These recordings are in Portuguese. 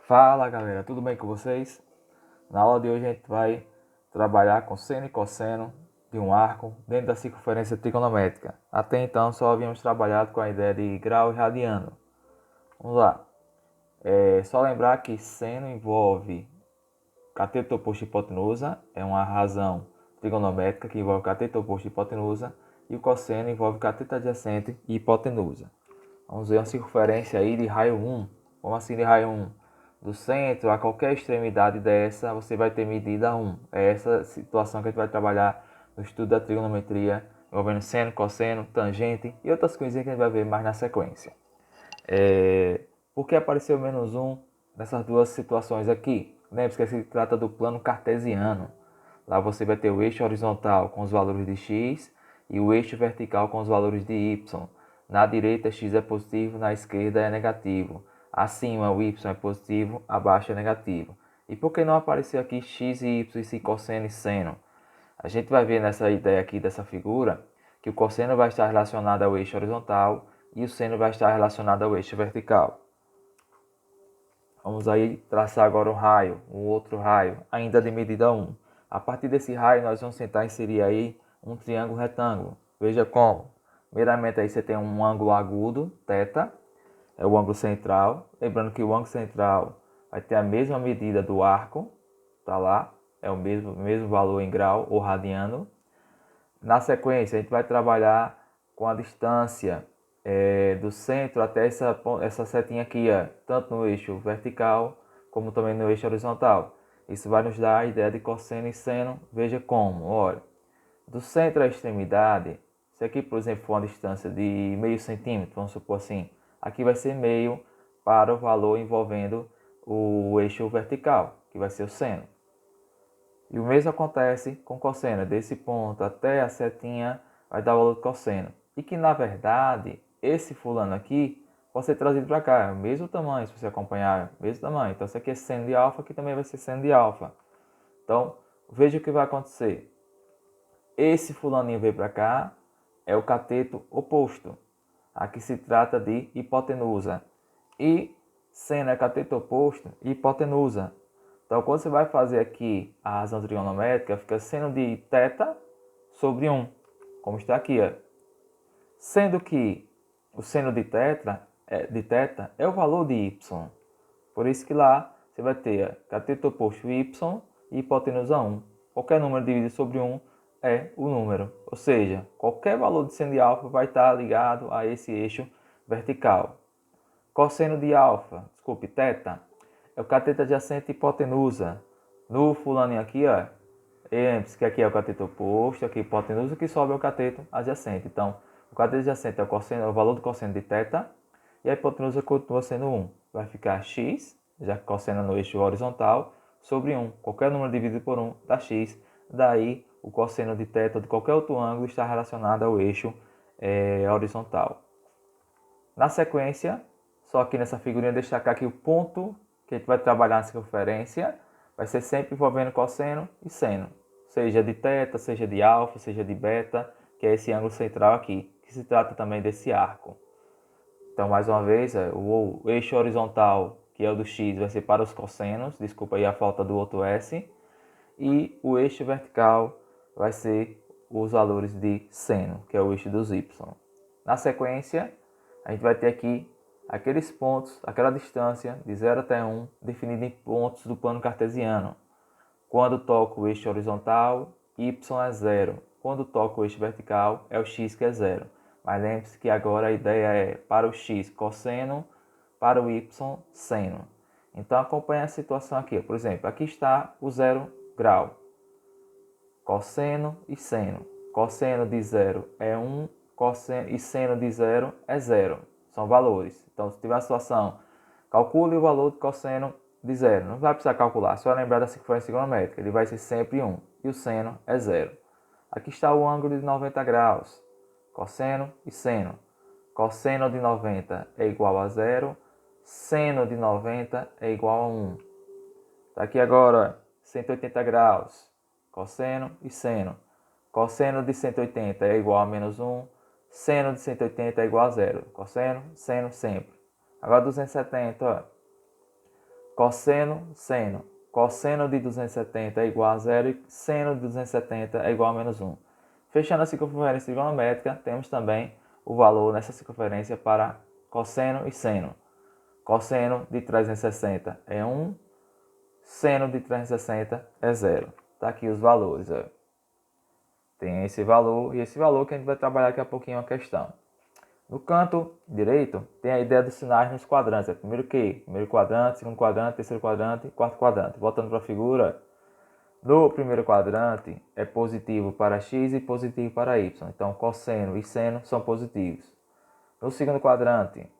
Fala galera, tudo bem com vocês? Na aula de hoje a gente vai trabalhar com seno e cosseno de um arco dentro da circunferência trigonométrica. Até então só havíamos trabalhado com a ideia de grau e radiano. Vamos lá. Só lembrar que seno envolve cateto oposto e hipotenusa, é uma razão trigonométrica que envolve cateto oposto e hipotenusa, e o cosseno envolve cateto adjacente e hipotenusa. Vamos ver uma circunferência aí de raio 1. Como assim de raio 1? Do centro a qualquer extremidade dessa, você vai ter medida 1. É essa situação que a gente vai trabalhar no estudo da trigonometria, envolvendo seno, cosseno, tangente e outras coisinhas que a gente vai ver mais na sequência. Por que apareceu menos 1 nessas duas situações aqui? Lembre-se que se trata do plano cartesiano. Lá você vai ter o eixo horizontal com os valores de x e o eixo vertical com os valores de y. Na direita x é positivo, na esquerda é negativo. Acima o y é positivo, abaixo é negativo. E por que não apareceu aqui x e y, se cosseno e seno? A gente vai ver nessa ideia aqui dessa figura que o cosseno vai estar relacionado ao eixo horizontal e o seno vai estar relacionado ao eixo vertical. Vamos aí traçar agora um raio, um outro raio, ainda de medida 1. A partir desse raio nós vamos tentar inserir aí um triângulo retângulo. Veja como. Primeiramente aí você tem um ângulo agudo, θ, é o ângulo central. Lembrando que o ângulo central vai ter a mesma medida do arco, tá lá, é o mesmo valor em grau ou radiano. Na sequência a gente vai trabalhar com a distância do centro até essa setinha aqui, tanto no eixo vertical como também no eixo horizontal. Isso vai nos dar a ideia de cosseno e seno. Veja como, olha, do centro à extremidade, se aqui por exemplo for uma distância de meio centímetro, vamos supor assim, aqui vai ser meio para o valor envolvendo o eixo vertical, que vai ser o seno. E o mesmo acontece com cosseno, desse ponto até a setinha vai dar o valor de cosseno. E que na verdade, esse fulano aqui pode ser trazido para cá, é o mesmo tamanho, se você acompanhar, o mesmo tamanho. Então, isso aqui é seno de alfa, aqui também vai ser seno de alfa. Então, veja o que vai acontecer. Esse fulaninho veio para cá, é o cateto oposto. Aqui se trata de hipotenusa. E seno é cateto oposto e hipotenusa. Então, quando você vai fazer aqui a razão trigonométrica, fica seno de θ sobre 1, como está aqui. Sendo que o seno de θ é o valor de y. Por isso que lá você vai ter cateto oposto y e hipotenusa 1. Qualquer número dividido sobre 1 é o número. Ou seja, qualquer valor de seno de alfa vai estar ligado a esse eixo vertical. Cosseno de alfa, desculpe, θ, é o cateto adjacente hipotenusa. No fulaninho aqui, lembre-se que aqui é o cateto oposto, aqui hipotenusa, que sobe é o cateto adjacente. Então, o cateto adjacente é o valor do cosseno de θ, e a hipotenusa continua sendo 1. Vai ficar x, já que cosseno no eixo horizontal, sobre 1. Qualquer número dividido por 1 dá x. Daí, o cosseno de θ ou de qualquer outro ângulo está relacionado ao eixo horizontal. Na sequência, só aqui nessa figurinha destacar que o ponto que a gente vai trabalhar na circunferência vai ser sempre envolvendo cosseno e seno, seja de θ, seja de alfa, seja de beta, que é esse ângulo central aqui, que se trata também desse arco. Então, mais uma vez, o eixo horizontal, que é o do x, vai ser para os cossenos, desculpa aí a falta do outro s, e o eixo vertical vai ser os valores de seno, que é o eixo dos y. Na sequência, a gente vai ter aqui aqueles pontos, aquela distância de 0 até 1, definida em pontos do plano cartesiano. Quando toca o eixo horizontal, y é 0. Quando toca o eixo vertical, é o x que é 0. Mas lembre-se que agora a ideia é para o x cosseno, para o y seno. Então acompanhe a situação aqui. Por exemplo, aqui está o 0 grau. Cosseno e seno. Cosseno de 0 é 1, cosseno e seno de 0 é 0. São valores. Então, se tiver a situação, calcule o valor de cosseno de 0. Não vai precisar calcular, só lembrar da circunferência trigonométrica. Ele vai ser sempre 1 e o seno é 0. Aqui está o ângulo de 90 graus. Cosseno e seno. Cosseno de 90 é igual a 0. Seno de 90 é igual a 1. Está aqui agora 180 graus. Cosseno e seno. Cosseno de 180 é igual a menos 1. Seno de 180 é igual a 0. Cosseno, seno sempre. Agora 270, cosseno, seno. Cosseno de 270 é igual a 0 e seno de 270 é igual a menos 1. Fechando a circunferência trigonométrica, temos também o valor nessa circunferência para cosseno e seno. Cosseno de 360 é 1, seno de 360 é 0. Está aqui os valores. Ó. Tem esse valor e esse valor que a gente vai trabalhar daqui a pouquinho a questão. No canto direito, tem a ideia dos sinais nos quadrantes. Primeiro que? Primeiro quadrante, segundo quadrante, terceiro quadrante, quarto quadrante. Voltando para a figura, no primeiro quadrante é positivo para x e positivo para y. Então, cosseno e seno são positivos. No segundo quadrante,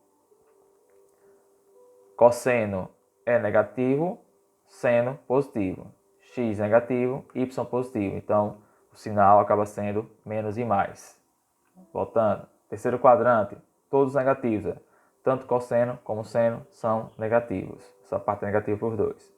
cosseno é negativo, seno positivo. X negativo, y positivo. Então, o sinal acaba sendo menos e mais. Voltando. Terceiro quadrante, todos negativos. Tanto cosseno como seno são negativos. Essa parte é negativa por 2.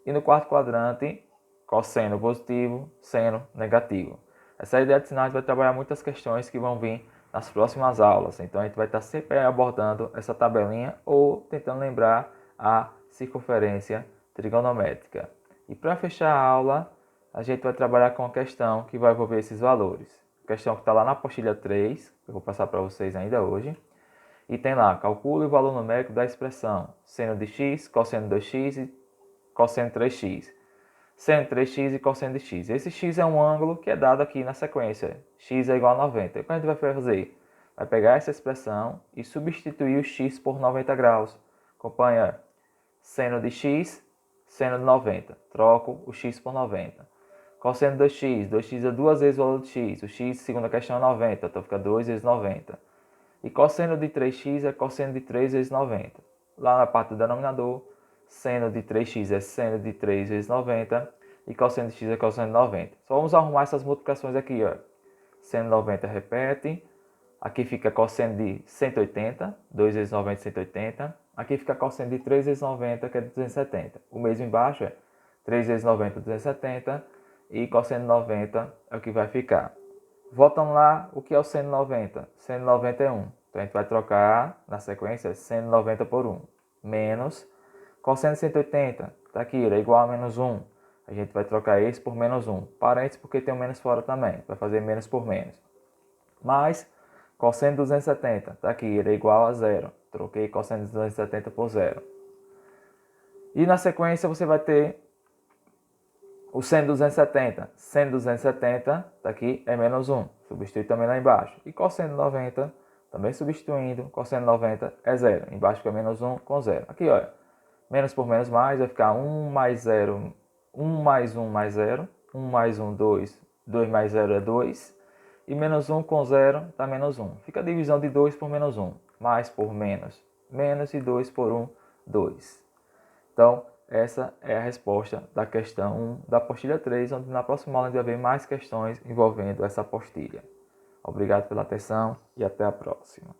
E no quarto quadrante, cosseno positivo, seno negativo. Essa ideia de sinais vai trabalhar muitas questões que vão vir nas próximas aulas. Então a gente vai estar sempre abordando essa tabelinha ou tentando lembrar a circunferência trigonométrica. E para fechar a aula, a gente vai trabalhar com uma questão que vai envolver esses valores. Questão que está lá na apostila 3, que eu vou passar para vocês ainda hoje. E tem lá, calcule o valor numérico da expressão seno de x, cosseno de 2x e cosseno de 3x. Seno de 3x e cosseno de x. Esse x é um ângulo que é dado aqui na sequência. X é igual a 90. O que a gente vai fazer? Vai pegar essa expressão e substituir o x por 90 graus. Acompanha seno de x, seno de 90. Troco o x por 90. Cosseno de 2x. 2x é 2 vezes o valor de x. O x, segunda questão, é 90. Então fica 2 vezes 90. E cosseno de 3x é cosseno de 3 vezes 90. Lá na parte do denominador, seno de 3x é seno de 3 vezes 90. E cosseno de x é cosseno de 90. Só vamos arrumar essas multiplicações aqui. Ó. Seno de 90 repete. Aqui fica cosseno de 180. 2 vezes 90 é 180. Aqui fica cosseno de 3 vezes 90, que é 270. O mesmo embaixo é 3 vezes 90, 270. E cosseno de 90 é o que vai ficar. Voltamos lá, o que é o seno de 90? Seno de 90 é 1. Então a gente vai trocar na sequência seno de 90 por 1. Menos cosseno de 180. Está aqui, é igual a menos 1. A gente vai trocar esse por menos 1. Parênteses porque tem um menos fora também. Vai fazer menos por menos. Mais cosseno de 270. Está aqui, é igual a 0. Troquei cosseno de 270 por 0. E na sequência você vai ter o seno de 270. Seno de 270, está aqui, é menos 1. Substitui também lá embaixo. E cosseno de 90, também substituindo, cosseno de 90 é 0. Embaixo fica menos 1 com 0. Aqui, olha, menos por menos mais, vai ficar 1 mais 0, 1 mais 1 mais 0. 1 mais 1, 2. 2 mais 0 é 2. E menos 1 com 0 dá menos 1. Fica a divisão de 2 por menos 1. Mais por menos. Menos e 2 por 1, 2. Então, essa é a resposta da questão 1 da apostila 3, onde na próxima aula a gente vai ver mais questões envolvendo essa apostila. Obrigado pela atenção e até a próxima.